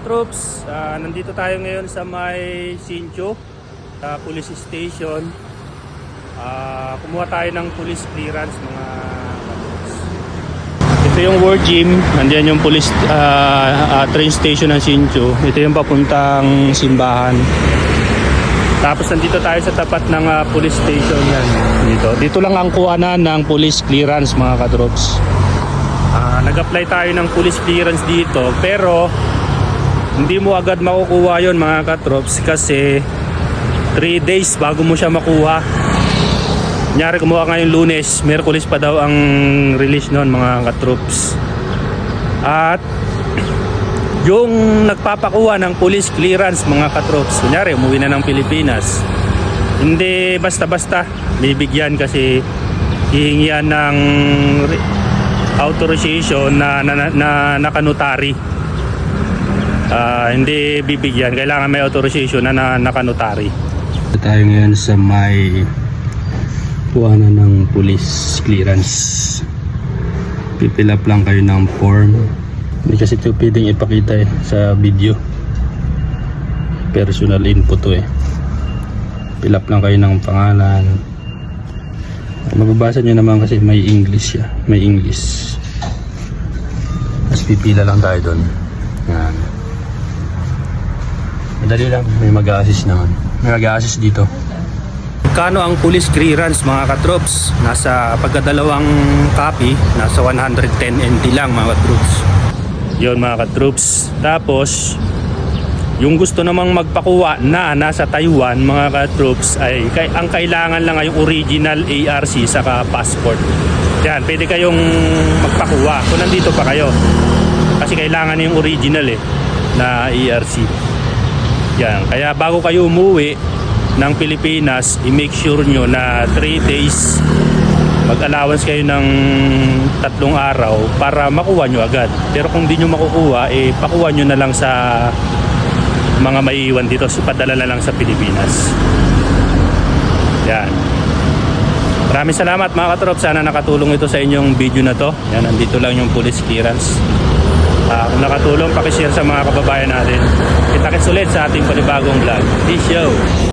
troops, nandito tayo ngayon sa may Sincho, sa police station. Kumuha tayo ng police clearance mga troops. Ito yung war gym, nandiyan yung police train station ng Sincho. Ito yung papuntang simbahan. Tapos nandito tayo sa tapat ng police station yan. Dito lang ang kuhanan ng police clearance mga katrops. Nag-apply tayo ng police clearance dito, pero hindi mo agad makukuha yon mga katrops kasi 3 days bago mo siya makuha. Kunyari kumuha ngayong Lunes, Miyerkules pa daw ang release noon mga katrops. At yung nagpapakuha ng police clearance mga katrops, kunyari umuwi na ng Pilipinas, hindi basta-basta bibigyan kasi hihingian ng authorization na nakanotary. Hindi bibigyan, kailangan may authorization na nakanotary. Tayo ngayon sa may kuhanan ng police clearance. Fill up lang kayo ng form. Hindi kasi ito pwedeng ipakita sa video. Personal info to Fill up lang kayo ng pangalan. Mababasa nyo naman kasi may English siya. May English. Tapos pipila lang tayo doon. Yan. Madali lang. May mag-a-assist naman. May mag-a-assist dito. Kano ang police clearance mga katrops? Nasa pagkadalawang copy, nasa 110 NT lang mga katrops. Yun mga katrops. Tapos yung gusto namang magpakuha na nasa Taiwan mga katrops ay ang kailangan lang ay yung original ARC saka passport. Yan, pwede kayong magpakuha kung nandito pa kayo. Kasi kailangan yung original na ARC. Yan, kaya bago kayo umuwi ng Pilipinas, i-make sure nyo na 3 days mag-allowance kayo ng 3 araw para makuha nyo agad. Pero kung di nyo makukuha, pakuha nyo na lang sa mga maiiwan dito, padala na lang sa Pilipinas. Yan. Maraming salamat mga katrop. Sana nakatulong ito sa inyong video na to. Yan, nandito lang yung police clearance. Kung nakatulong, pakishare sa mga kababayan natin. Kita-kits ulit sa ating panibagong vlog. Peace out.